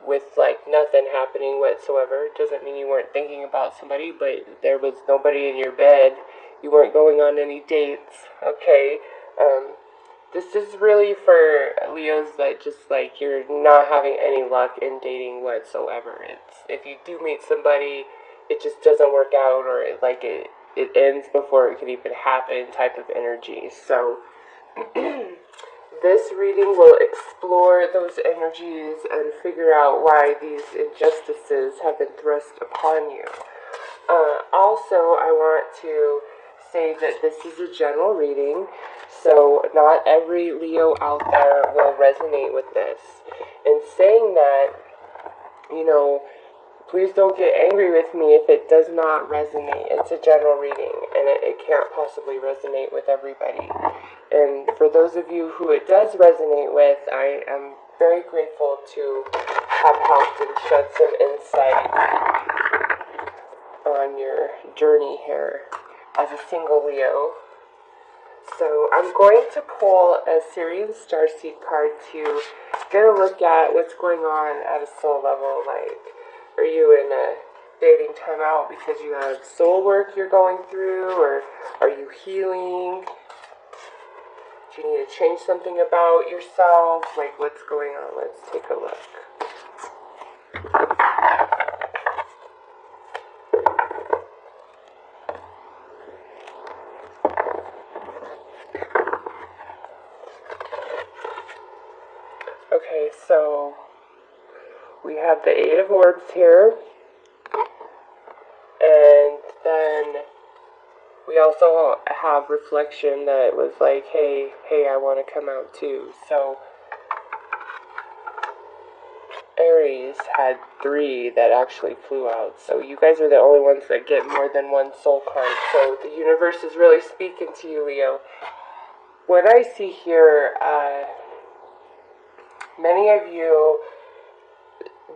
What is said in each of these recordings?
with like nothing happening whatsoever. It doesn't mean you weren't thinking about somebody, but there was nobody in your bed. You weren't going on any dates. Okay. This is really for Leos that just like you're not having any luck in dating whatsoever. It's if you do meet somebody, it just doesn't work out, or it ends before it could even happen type of energy. So this reading will explore those energies and figure out why these injustices have been thrust upon you. Also, I want to say that this is a general reading, so not every Leo out there will resonate with this. In saying that, please don't get angry with me if it does not resonate. It's a general reading, and it can't possibly resonate with everybody. And for those of you who it does resonate with, I am very grateful to have helped and shed some insight on your journey here as a single Leo. So I'm going to pull a Syrian Starseed card to get a look at what's going on at a soul level. Like, are you in a dating timeout because you have soul work you're going through, or are you healing? Do you need to change something about yourself? Like, what's going on? Let's take a look. Okay, so we have the Eight of Orbs here, and then we also have reflection that was like, hey, I want to come out too. So Aries had 3 that actually flew out. So you guys are the only ones that get more than one soul card. So the universe is really speaking to you, Leo. What I see here, many of you,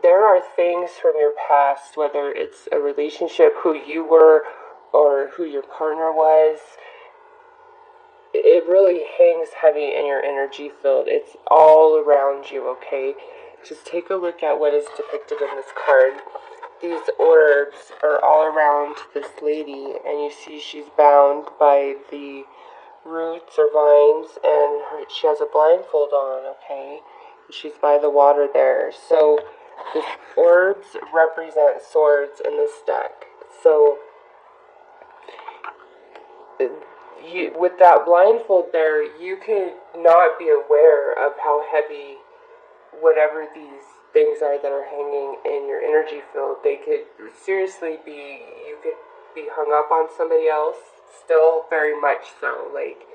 there are things from your past, whether it's a relationship, who you were, or who your partner was. It really hangs heavy in your energy field. It's all around you, okay? Just take a look at what is depicted in this card. These orbs are all around this lady, and you see she's bound by the roots or vines, and she has a blindfold on, okay? She's by the water there. So the orbs represent swords in this deck. So with that blindfold there, you could not be aware of how heavy whatever these things are that are hanging in your energy field. They could seriously be, you could be hung up on somebody else, still very much so. Like,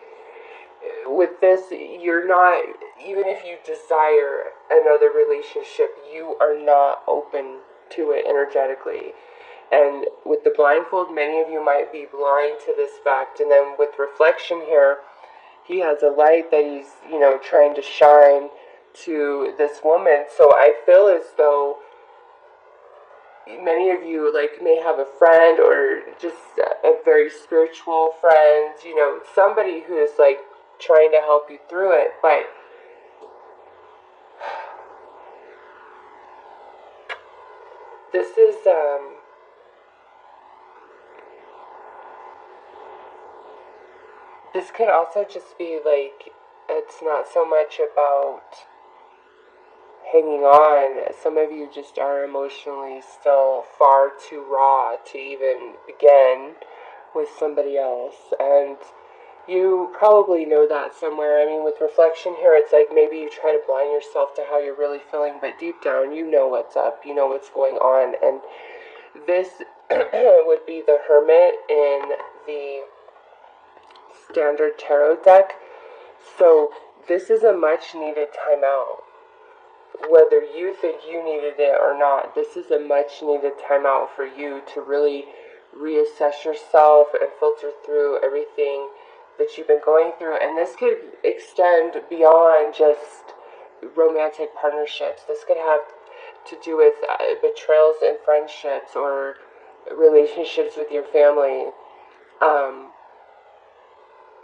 with this, you're not, even if you desire another relationship, you are not open to it energetically. And with the blindfold, many of you might be blind to this fact. And then with reflection here, he has a light that he's, trying to shine to this woman. So I feel as though many of you may have a friend, or just a very spiritual friend, somebody who is trying to help you through it. But this is this could also just be it's not so much about hanging on. Some of you just are emotionally still far too raw to even begin with somebody else, and you probably know that somewhere. I mean, with reflection here, it's like maybe you try to blind yourself to how you're really feeling, but deep down, you know what's up, you know what's going on. And this would be the Hermit in the standard tarot deck. So this is a much needed timeout. Whether you think you needed it or not, this is a much needed timeout for you to really reassess yourself and filter through everything that you've been going through. And this could extend beyond just romantic partnerships. This could have to do with betrayals in friendships or relationships with your family.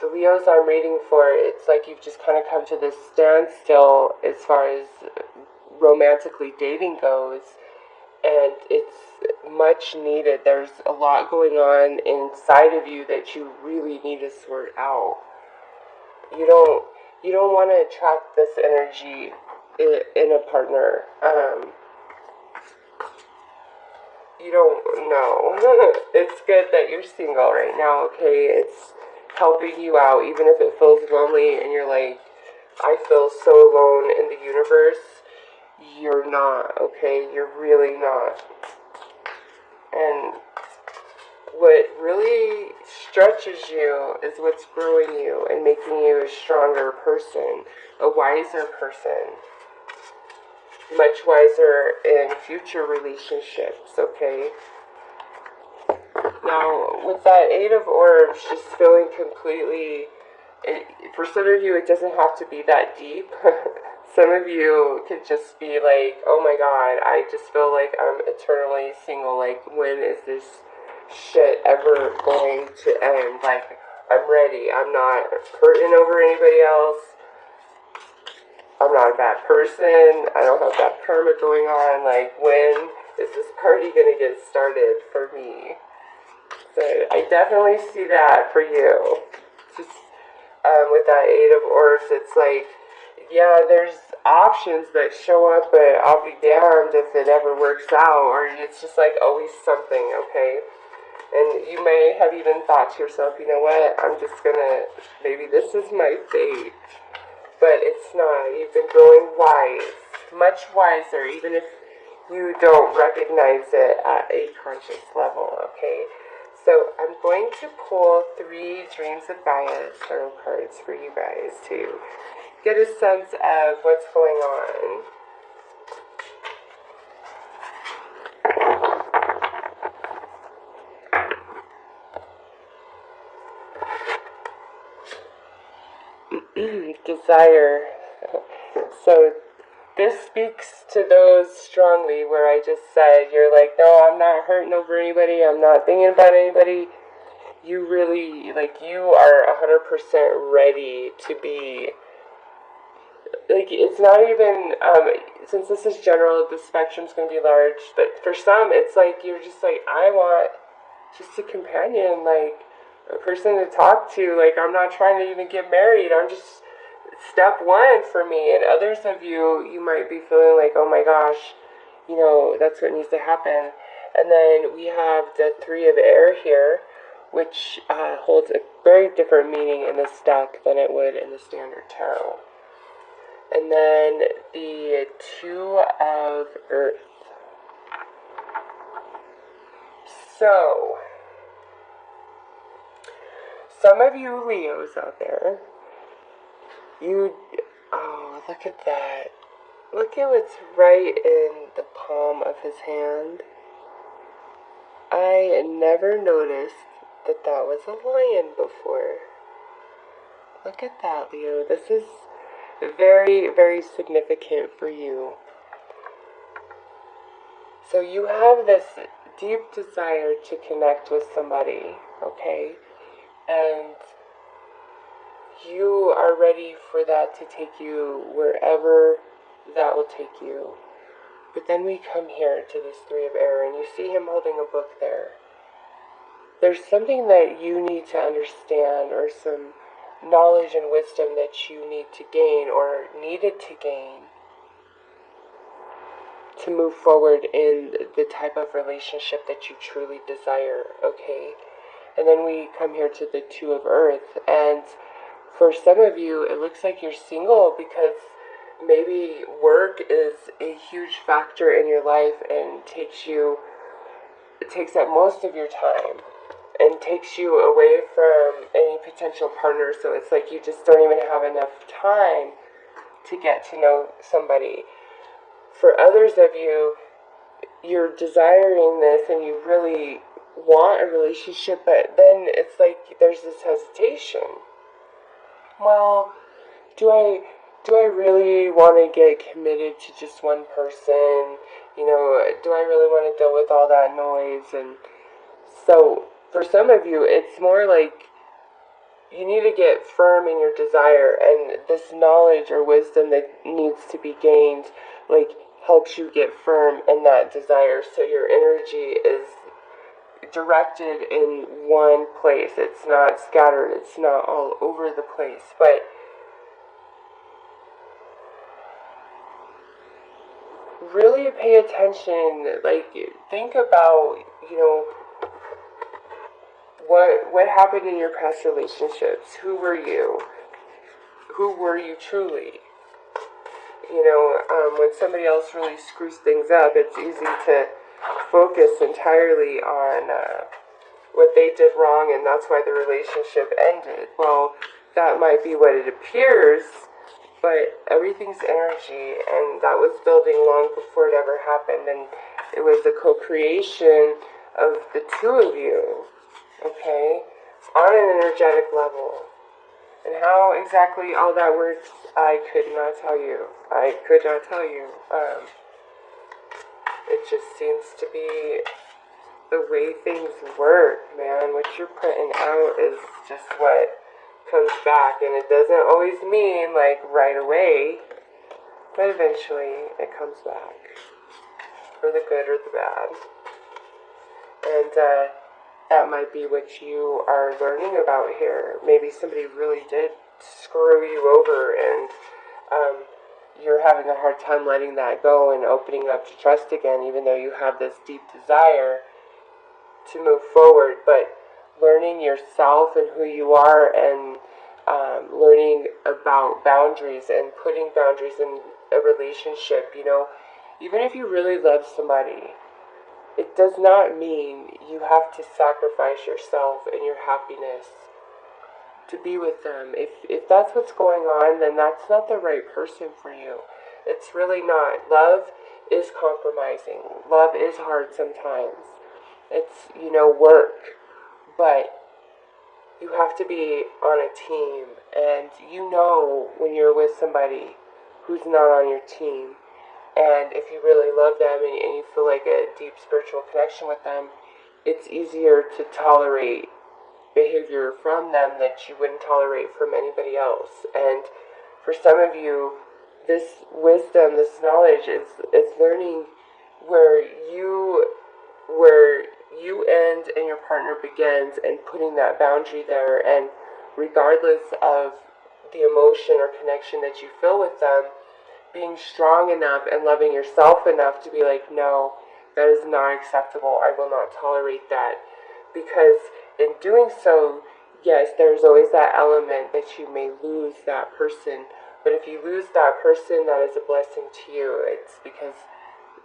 The Leos I'm reading for, it's like you've just kind of come to this standstill as far as romantically dating goes, and it's much needed. There's a lot going on inside of you that you really need to sort out. You don't you don't want to attract this energy in a partner. You don't know. It's good that you're single right now, okay? It's helping you out, even if it feels lonely and you're like, I feel so alone in the universe. You're not, okay? You're really not. And what really stretches you is what's growing you and making you a stronger person, a wiser person. Much wiser in future relationships, okay? Now, with that Eight of Orbs, just feeling completely, for some of you, it doesn't have to be that deep. Some of you could just be like, oh my god, I just feel like I'm eternally single. Like, when is this shit ever going to end? Like, I'm ready. I'm not hurting over anybody else. I'm not a bad person. I don't have that karma going on. Like, when is this party gonna get started for me? So I definitely see that for you. Just with that Eight of Orbs, it's like, yeah, there's options that show up, but I'll be damned if it ever works out. Or it's just like always something, okay? And you may have even thought to yourself, you know what? I'm just gonna, maybe this is my fate. But it's not. You've been growing wise, much wiser, even if you don't recognize it at a conscious level, okay? So I'm going to pull 3 Dreams of Gaia tarot cards for you guys to get a sense of what's going on. Desire. So this speaks to those strongly where I just said, you're like, no, I'm not hurting over anybody, I'm not thinking about anybody. You really, like, you are 100% ready to be, like, it's not even, since this is general, the spectrum's going to be large, but for some, it's like, you're just like, I want just a companion, like, a person to talk to. Like, I'm not trying to even get married, I'm just step 1 for me. And others of you, you might be feeling like, oh my gosh, you know, that's what needs to happen. And then we have the 3 of Air here, which holds a very different meaning in this deck than it would in the standard tarot. And then the 2 of Earth. So, some of you Leos out there, oh, look at that. Look at what's right in the palm of his hand. I never noticed that that was a lion before. Look at that, Leo. This is very, very significant for you. So you have this deep desire to connect with somebody, okay? And you are ready for that to take you wherever that will take you. But then we come here to this 3 of Air, and you see him holding a book there. There's something that you need to understand, or some knowledge and wisdom that you need to gain, or needed to gain, to move forward in the type of relationship that you truly desire, okay? And then we come here to the 2 of Earth, and for some of you, it looks like you're single because maybe work is a huge factor in your life and it takes up most of your time and takes you away from any potential partner. So it's like you just don't even have enough time to get to know somebody. For others of you, you're desiring this and you really want a relationship, but then it's like there's this hesitation. Well, do I really want to get committed to just one person? You know, do I really want to deal with all that noise? And so, for some of you, it's more like you need to get firm in your desire, and this knowledge or wisdom that needs to be gained, like, helps you get firm in that desire, so your energy is directed in one place. It's not scattered, it's not all over the place, but really pay attention. Like, think about, what happened in your past relationships. Who were you? Who were you truly? When somebody else really screws things up, it's easy to focus entirely on what they did wrong, and that's why the relationship ended. Well, that might be what it appears, but everything's energy, and that was building long before it ever happened, and it was a co-creation of the two of you, okay, on an energetic level. And how exactly all that works, I could not tell you. It just seems to be the way things work, man. What you're putting out is just what comes back. And it doesn't always mean, like, right away. But eventually, it comes back. For the good or the bad. And, that might be what you are learning about here. Maybe somebody really did screw you over, and you're having a hard time letting that go and opening up to trust again, even though you have this deep desire to move forward. But learning yourself and who you are, and learning about boundaries and putting boundaries in a relationship, even if you really love somebody, it does not mean you have to sacrifice yourself and your happiness to be with them. If that's what's going on, then that's not the right person for you. It's really not. Love is compromising. Love is hard sometimes. It's, work. But you have to be on a team. And when you're with somebody who's not on your team, and if you really love them and you feel like a deep spiritual connection with them, it's easier to tolerate behavior from them that you wouldn't tolerate from anybody else. And for some of you, this wisdom, this knowledge is learning where you end and your partner begins, and putting that boundary there. And regardless of the emotion or connection that you feel with them, being strong enough and loving yourself enough to be like, no, that is not acceptable. I will not tolerate that. Because in doing so, yes, there's always that element that you may lose that person. But if you lose that person, that is a blessing to you. It's because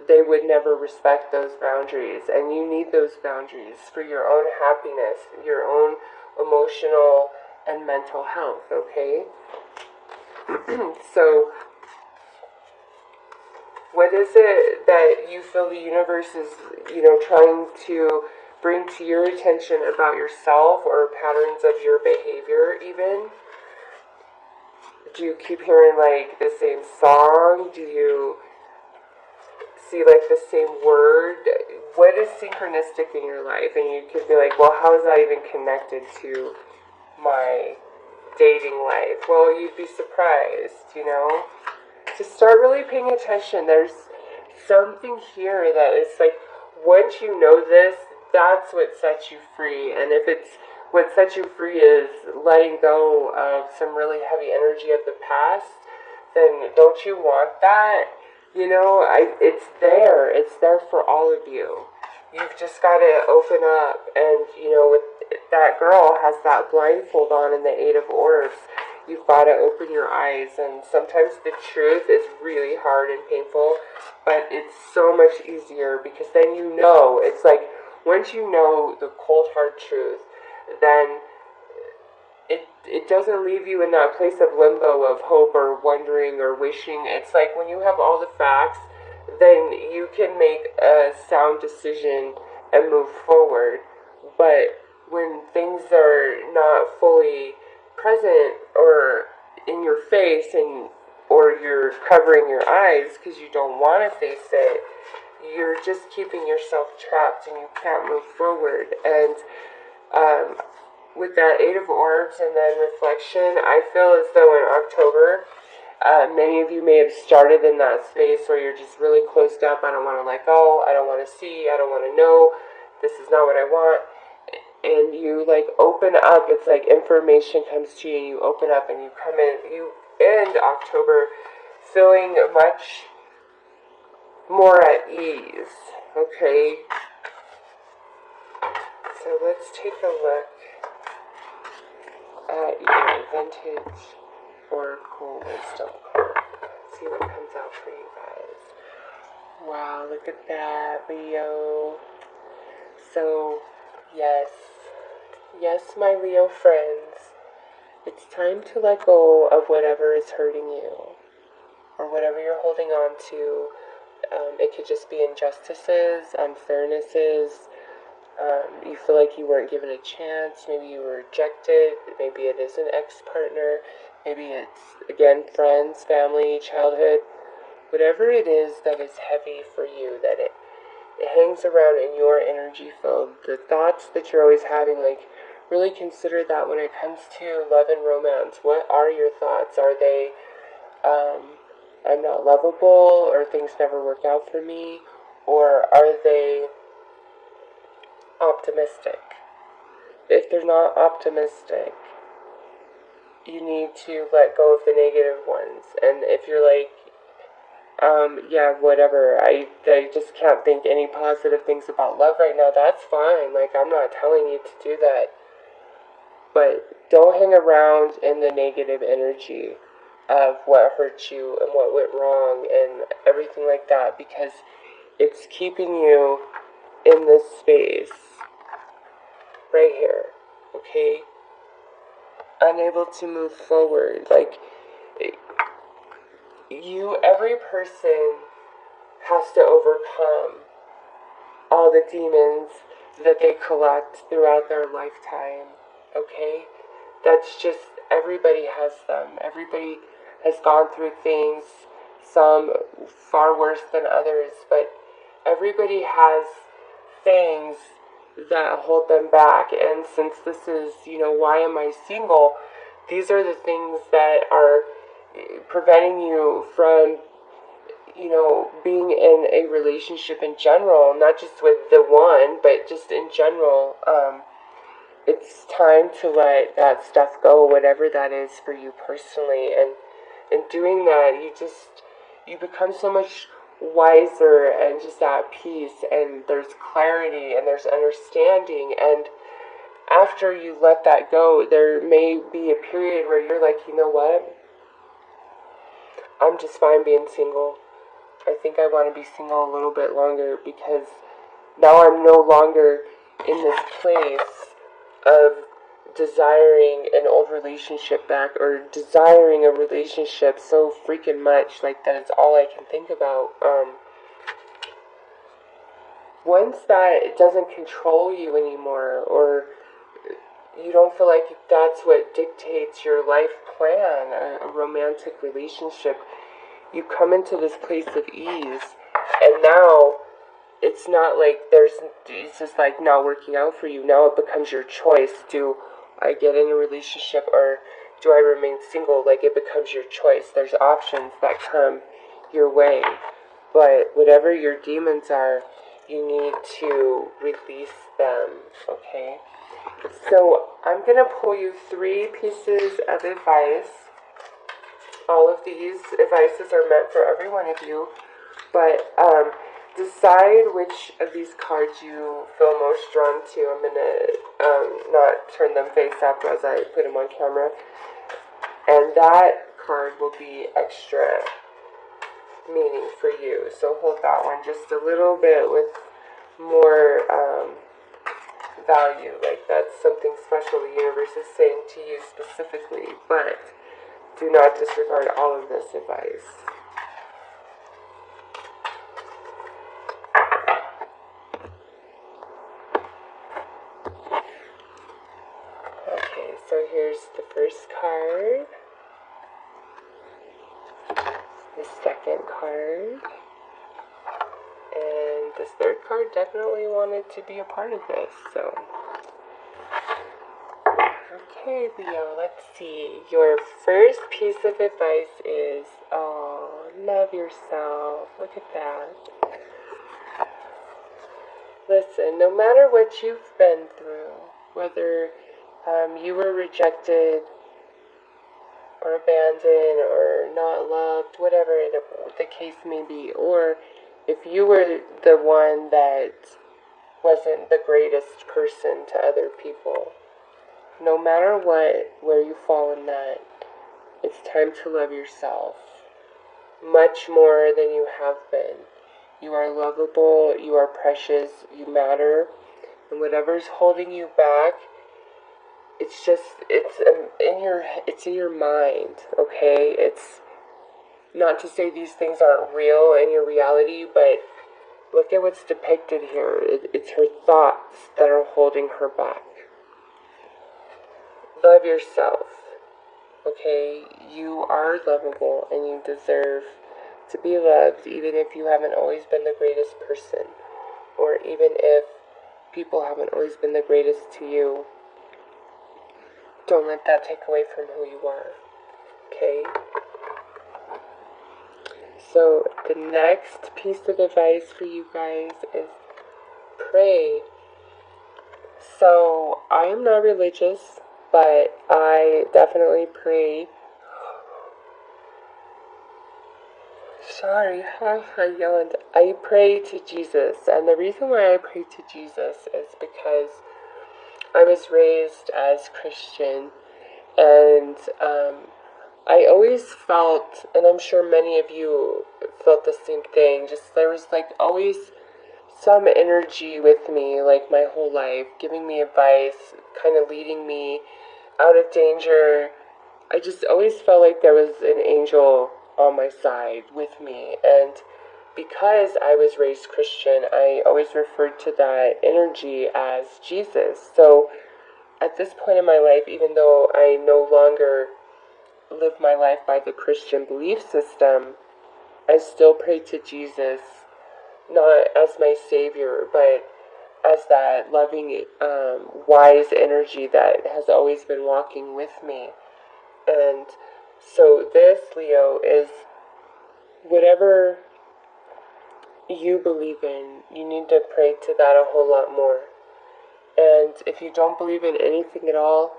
they would never respect those boundaries. And you need those boundaries for your own happiness, your own emotional and mental health, okay? So, what is it that you feel the universe is, trying to bring to your attention about yourself, or patterns of your behavior even? Do you keep hearing, like, the same song? Do you see, like, the same word? What is synchronistic in your life? And you could be like, well, how is that even connected to my dating life? Well, you'd be surprised, Just start really paying attention. There's something here that is like, once you know this, that's what sets you free. And if it's what sets you free is letting go of some really heavy energy of the past, then don't you want that? It's there. It's there for all of you. You've just got to open up. And, with that girl has that blindfold on in the Eight of Orbs. You've got to open your eyes, and sometimes the truth is really hard and painful, but it's so much easier because then it's like, once you know the cold hard truth, then it doesn't leave you in that place of limbo of hope or wondering or wishing. It's like when you have all the facts, then you can make a sound decision and move forward. But when things are not fully present or in your face, or you're covering your eyes because you don't want to face it, you're just keeping yourself trapped and you can't move forward. And with that Eight of Orbs and then reflection, I feel as though in October Many of you may have started in that space where you're just really closed up. I don't want to let go. I don't want to see. I don't want to know. This is not what I want. And you like open up. It's like information comes to you and you open up and you come in. You end October feeling much more at ease. Okay. So let's take a look at your vintage Oracle Wisdom card. See what comes out for you guys. Wow, look at that, Leo. So, yes, my Leo friends, it's time to let go of whatever is hurting you or whatever you're holding on to. It could just be injustices, unfairnesses. You feel like you weren't given a chance. Maybe you were rejected. Maybe it is an ex-partner. Maybe it's, again, friends, family, childhood. Whatever it is that is heavy for you, that it hangs around in your energy field. The thoughts that you're always having, like, really consider that when it comes to love and romance. What are your thoughts? Are they, I'm not lovable, or things never work out for me? Or are they optimistic? If they're not optimistic, you need to let go of the negative ones. And if you're like, yeah, whatever, I just can't think any positive things about love right now, that's fine. Like, I'm not telling you to do that. But don't hang around in the negative energy of what hurt you and what went wrong and everything like that, because it's keeping you in this space right here, okay? Unable to move forward. Like, every person has to overcome all the demons that they collect throughout their lifetime, okay? That's just, everybody has them. Everybody has gone through things, some far worse than others, but everybody has things that hold them back. And since this is, why am I single? These are the things that are preventing you from, being in a relationship in general, not just with the one, but just in general. It's time to let that stuff go, whatever that is for you personally. And in doing that, you become so much wiser and just at peace, and there's clarity and there's understanding. And after you let that go, there may be a period where you're like, you know what? I'm just fine being single. I think I want to be single a little bit longer, because now I'm no longer in this place of desiring an old relationship back, or desiring a relationship so freaking much, like that it's all I can think about. Once that it doesn't control you anymore, or you don't feel like that's what dictates your life plan, a romantic relationship, you come into this place of ease, and now it's not like it's just like not working out for you. Now it becomes your choice. Do I get in a relationship, or do I remain single? Like, it becomes your choice. There's options that come your way. But whatever your demons are, you need to release them, okay? So I'm going to pull you 3 pieces of advice. All of these advices are meant for every one of you. But decide which of these cards you feel most drawn to. I'm going to not turn them face up as I put them on camera. And that card will be extra meaning for you. So hold that one just a little bit with more value. Like, that's something special the universe is saying to you specifically. But do not disregard all of this advice. Okay, so here's the first card, the second card, and this third card definitely wanted to be a part of this, so. Okay. Okay, Leo, let's see. Your first piece of advice is, oh, love yourself. Look at that. Listen, no matter what you've been through, whether you were rejected or abandoned or not loved, whatever the case may be, or if you were the one that wasn't the greatest person to other people, no matter what, where you fall in that, it's time to love yourself much more than you have been. You are lovable, you are precious, you matter, and whatever's holding you back, it's in your mind, okay? It's not to say these things aren't real in your reality, but look at what's depicted here. It's her thoughts that are holding her back. Love yourself, okay? You are lovable and you deserve to be loved, even if you haven't always been the greatest person, or even if people haven't always been the greatest to you. Don't let that take away from who you are, okay? So the next piece of advice for you guys is pray. So I am not religious, but I definitely pray. Sorry, I yawned. I pray to Jesus, and the reason why I pray to Jesus is because I was raised as Christian, and I always felt, and I'm sure many of you felt the same thing, just there was like always some energy with me, like my whole life, giving me advice, kind of leading me out of danger. I just always felt like there was an angel on my side with me, and because I was raised Christian, I always referred to that energy as Jesus. So at this point in my life, even though I no longer live my life by the Christian belief system, I still pray to Jesus, not as my savior, but as that loving, wise energy that has always been walking with me. And so this, Leo, is whatever you believe in, you need to pray to that a whole lot more. And if you don't believe in anything at all,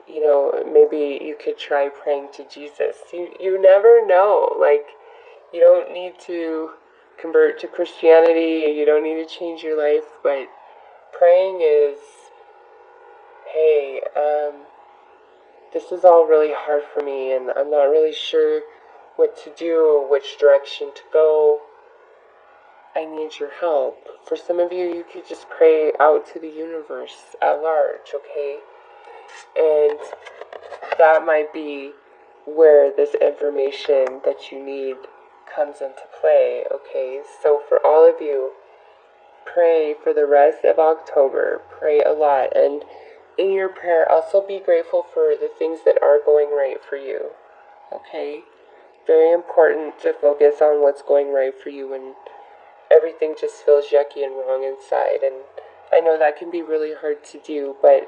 maybe you could try praying to Jesus. You never know. Like, you don't need to convert to Christianity. You don't need to change your life. But praying is, hey, this is all really hard for me, and I'm not really sure what to do or which direction to go. I need your help. For some of you, you could just pray out to the universe at large, okay? And that might be where this information that you need comes into play, okay? So for all of you, pray for the rest of October. Pray a lot. And in your prayer, also be grateful for the things that are going right for you, okay? Very important to focus on what's going right for you when everything just feels yucky and wrong inside. And I know that can be really hard to do, but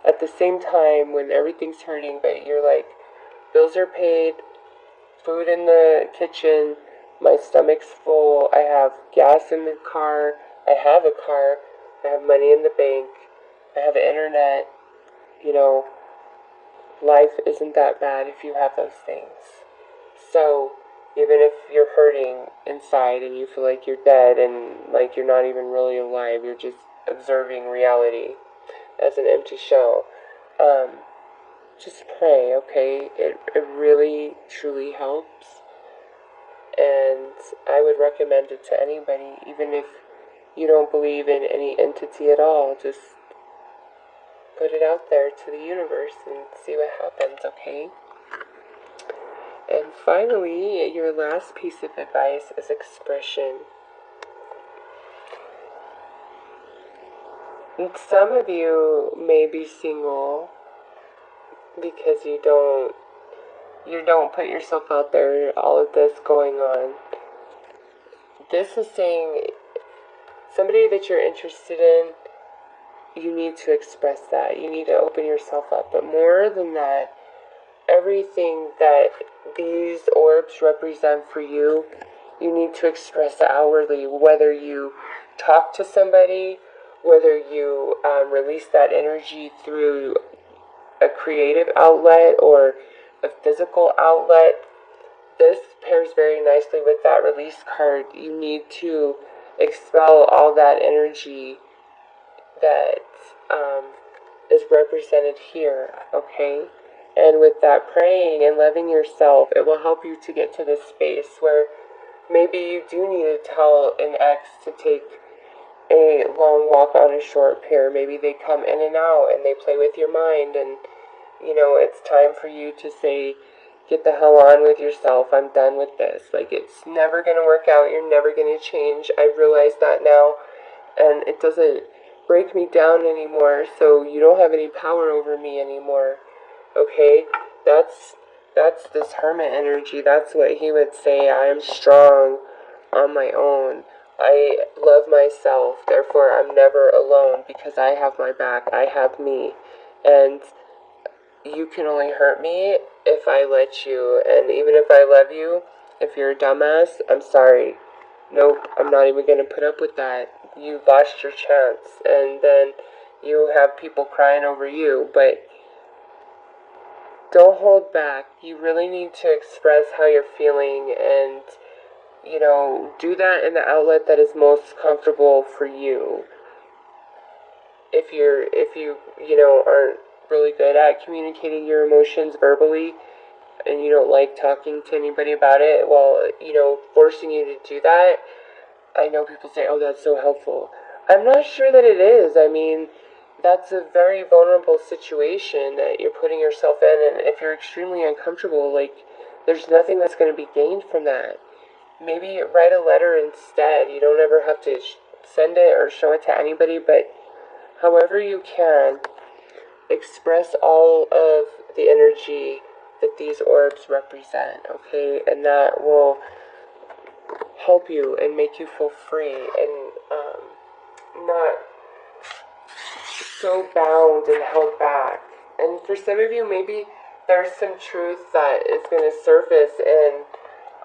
at the same time, when everything's hurting, but you're like, bills are paid, food in the kitchen, my stomach's full, I have gas in the car, I have a car, I have money in the bank, I have internet, life isn't that bad if you have those things. So even if you're hurting inside and you feel like you're dead and like you're not even really alive, you're just observing reality as an empty shell, just pray, okay? It really, truly helps. And I would recommend it to anybody, even if you don't believe in any entity at all. Just put it out there to the universe and see what happens, okay? And finally, your last piece of advice is expression. Some of you may be single because you don't put yourself out there, all of this going on. This is saying somebody that you're interested in, you need to express that. You need to open yourself up. But more than that, everything that these orbs represent for you, you need to express outwardly, whether you talk to somebody, whether you release that energy through a creative outlet or a physical outlet. This pairs very nicely with that release card. You need to expel all that energy that is represented here, okay? And with that praying and loving yourself, it will help you to get to this space where maybe you do need to tell an ex to take a long walk on a short pier. Maybe they come in and out and they play with your mind, and it's time for you to say, get the hell on with yourself. I'm done with this. Like, it's never going to work out. You're never going to change. I've realized that now, and it doesn't break me down anymore, so you don't have any power over me anymore. Okay? That's this hermit energy. That's what he would say. I am strong on my own. I love myself. Therefore, I'm never alone because I have my back. I have me. And you can only hurt me if I let you. And even if I love you, if you're a dumbass, I'm sorry. Nope, I'm not even going to put up with that. You lost your chance. And then you have people crying over you. But don't hold back. You really need to express how you're feeling and, do that in the outlet that is most comfortable for you. If you aren't really good at communicating your emotions verbally and you don't like talking to anybody about it, well, forcing you to do that, I know people say, oh, that's so helpful. I'm not sure that it is. I mean, that's a very vulnerable situation that you're putting yourself in, and if you're extremely uncomfortable, there's nothing that's going to be gained from that. Maybe write a letter instead. You don't ever have to send it or show it to anybody, but however you can, express all of the energy that these orbs represent, okay? And that will help you and make you feel free and not so bound and held back. And for some of you, maybe there's some truth that is going to surface in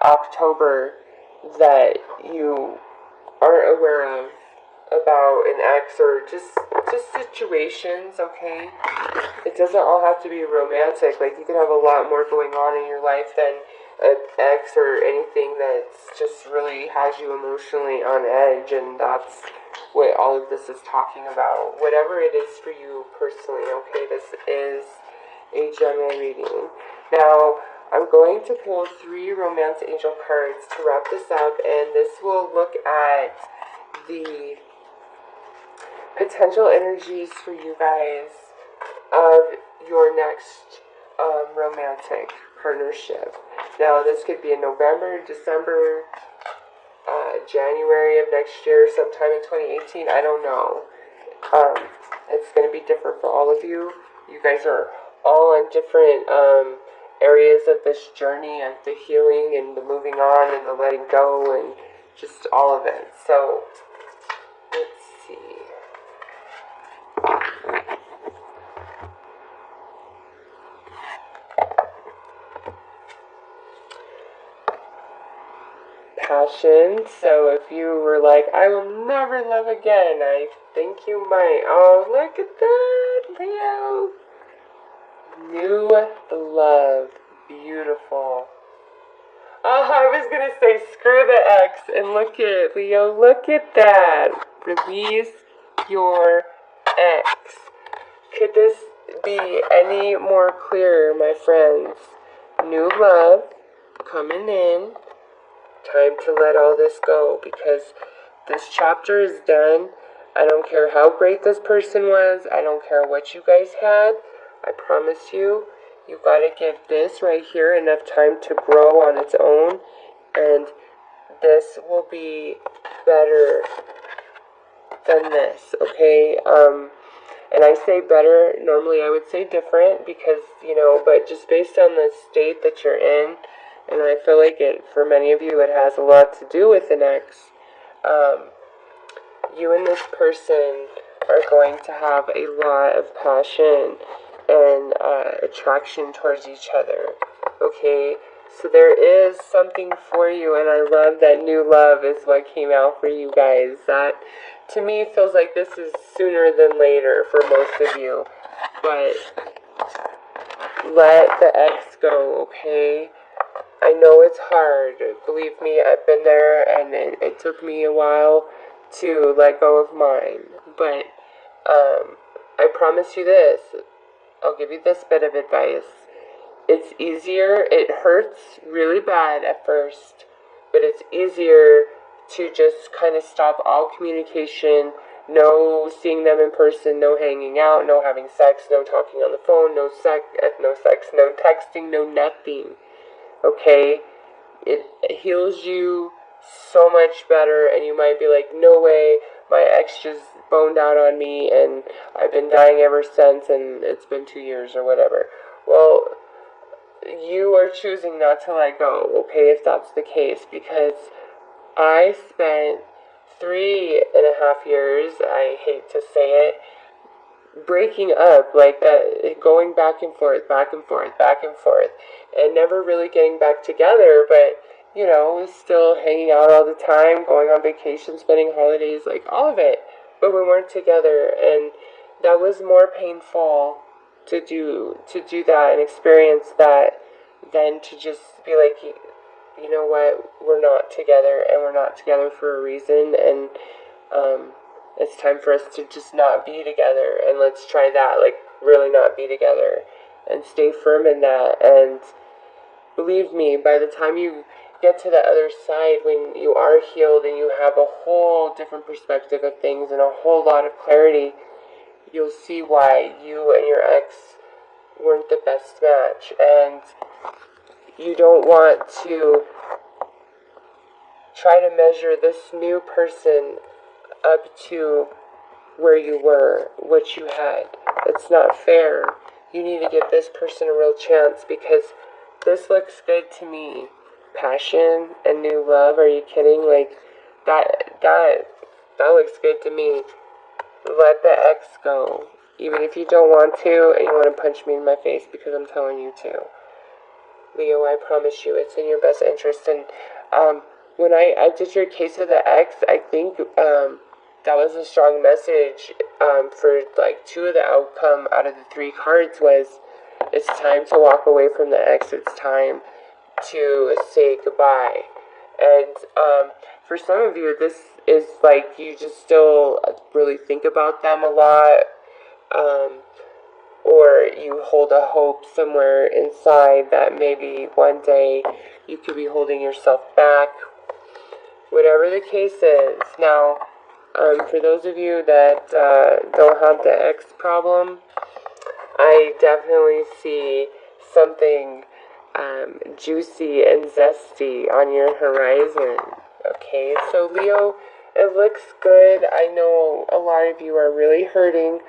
October that you aren't aware of about an ex or just situations, okay? It doesn't all have to be romantic. Like, you can have a lot more going on in your life than an ex or anything that's just really has you emotionally on edge, and that's what all of this is talking about. Whatever it is for you personally, okay? This is a general reading. Now, I'm going to pull 3 romance angel cards to wrap this up, and this will look at the potential energies for you guys of your next romantic partnership. Now, this could be in November, December, January of next year, sometime in 2018. I don't know. It's going to be different for all of you. You guys are all on different areas of this journey and the healing and the moving on and the letting go and just all of it. So, let's see. Passion. So if you were like, I will never love again, I think you might. Oh, look at that, Leo. New love. Beautiful. I was going to say screw the ex, and look at, Leo, look at that. Release your ex. Could this be any more clear, my friends? New love coming in. Time to let all this go, because this chapter is done. I don't care how great this person was. I don't care what you guys had. I promise you, you gotta give this right here enough time to grow on its own, and this will be better than this, okay? And I say better, normally I would say different, because, but just based on the state that you're in, and I feel like for many of you, it has a lot to do with an ex. You and this person are going to have a lot of passion and attraction towards each other. Okay? So there is something for you, and I love that new love is what came out for you guys. That, to me, feels like this is sooner than later for most of you. But let the ex go, okay? I know it's hard. Believe me, I've been there, and it took me a while to let go of mine. But I promise you this. I'll give you this bit of advice. It's easier. It hurts really bad at first, but it's easier to just kind of stop all communication. No seeing them in person, no hanging out, no having sex, no talking on the phone, no sex, no texting, no nothing. Okay? It heals you so much better, and you might be like, no way, my ex just boned out on me, and I've been dying ever since, and it's been 2 years or whatever. Well, you are choosing not to let go, okay, if that's the case, because I spent 3.5 years, I hate to say it, breaking up like that, going back and forth, and never really getting back together, but, still hanging out all the time, going on vacation, spending holidays, like all of it, but we weren't together, and that was more painful to do that and experience that than to just be like, you know what, we're not together, and we're not together for a reason, and it's time for us to just not be together, and let's try that, like really not be together, and stay firm in that. And believe me, by the time you get to the other side, when you are healed and you have a whole different perspective of things and a whole lot of clarity, you'll see why you and your ex weren't the best match. And you don't want to try to measure this new person up to where you were, what you had. It's not fair. You need to give this person a real chance, because this looks good to me. Passion and new love, are you kidding? Like, that looks good to me. Let the ex go. Even if you don't want to, and you want to punch me in my face because I'm telling you to. Leo, I promise you, it's in your best interest. And when I did your case of the ex, I think that was a strong message for like 2 of the outcome out of the 3 cards was, it's time to walk away from the ex. It's time to say goodbye. And for some of you, this is like you just still really think about them a lot, or you hold a hope somewhere inside that maybe one day you could be holding yourself back. Whatever the case is. Now, for those of you that don't have the X problem, I definitely see something juicy and zesty on your horizon. Okay, so Leo, it looks good. I know a lot of you are really hurting,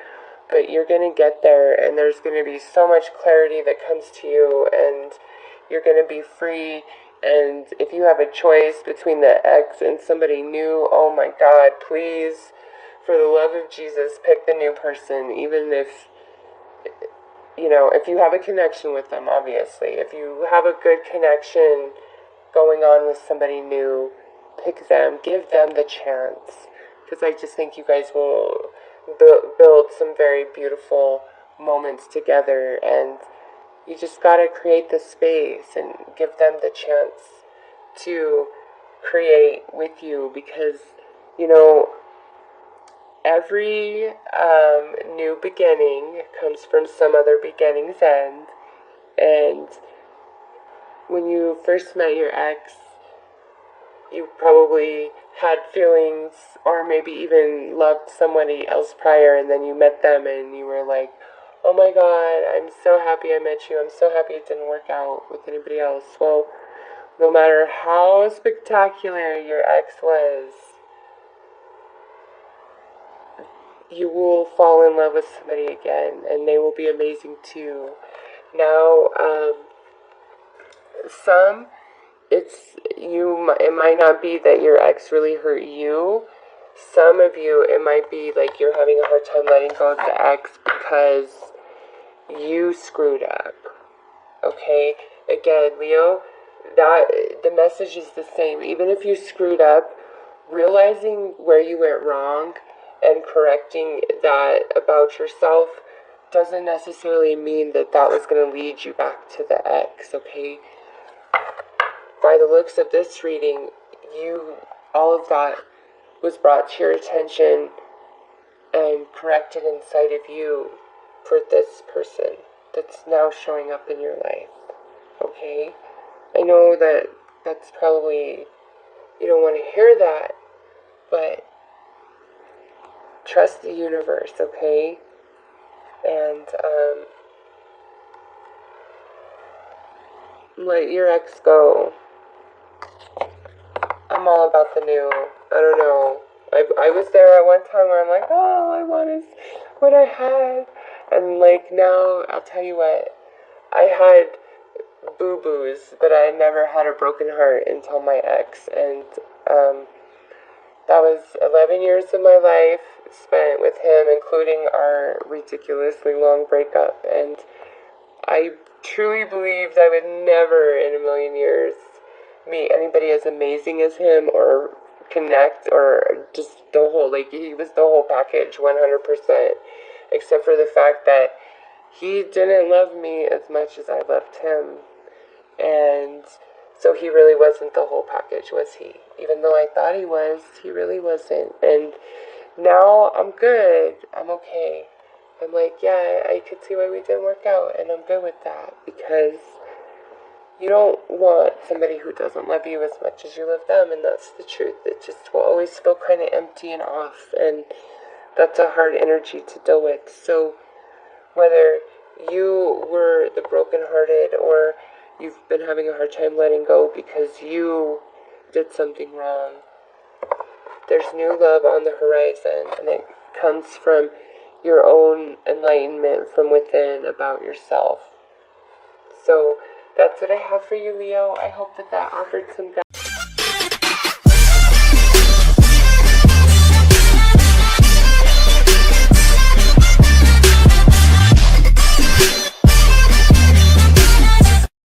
but you're going to get there, and there's going to be so much clarity that comes to you, and you're going to be free. And if you have a choice between the ex and somebody new, oh my God, please, for the love of Jesus, pick the new person, even if, if you have a connection with them, obviously. If you have a good connection going on with somebody new, pick them, give them the chance. Because I just think you guys will build some very beautiful moments together, and you just gotta create the space and give them the chance to create with you, because, every new beginning comes from some other beginning's end. And when you first met your ex, you probably had feelings, or maybe even loved somebody else prior, and then you met them and you were like, oh my God, I'm so happy I met you. I'm so happy it didn't work out with anybody else. Well, no matter how spectacular your ex was, you will fall in love with somebody again, and they will be amazing too. Now, it might not be that your ex really hurt you, some of you, it might be like you're having a hard time letting go of the ex because you screwed up. Okay? Again, Leo, that the message is the same. Even if you screwed up, realizing where you went wrong and correcting that about yourself doesn't necessarily mean that that was going to lead you back to the ex, okay? By the looks of this reading, all of that was brought to your attention and corrected inside of you for this person that's now showing up in your life, okay? I know that that's probably, you don't want to hear that, but trust the universe, okay? And let your ex go. I'm all about the new. I don't know. I was there at one time where I'm like, all I want is what I had. And like now, I'll tell you what, I had boo-boos, but I never had a broken heart until my ex. And that was 11 years of my life spent with him, including our ridiculously long breakup. And I truly believed I would never in a million years meet anybody as amazing as him or connect or just the whole, like he was the whole package 100%, except for the fact that he didn't love me as much as I loved him. And so he really wasn't the whole package, was he? Even though I thought he was, he really wasn't. And now I'm good. I'm okay. I'm like, yeah, I could see why we didn't work out, and I'm good with that, because you don't want somebody who doesn't love you as much as you love them, and that's the truth. It just will always feel kind of empty and off, and that's a hard energy to deal with. So whether you were the brokenhearted or you've been having a hard time letting go because you did something wrong, there's new love on the horizon, and it comes from your own enlightenment from within about yourself. So that's what I have for you, Leo. I hope that offered some guidance.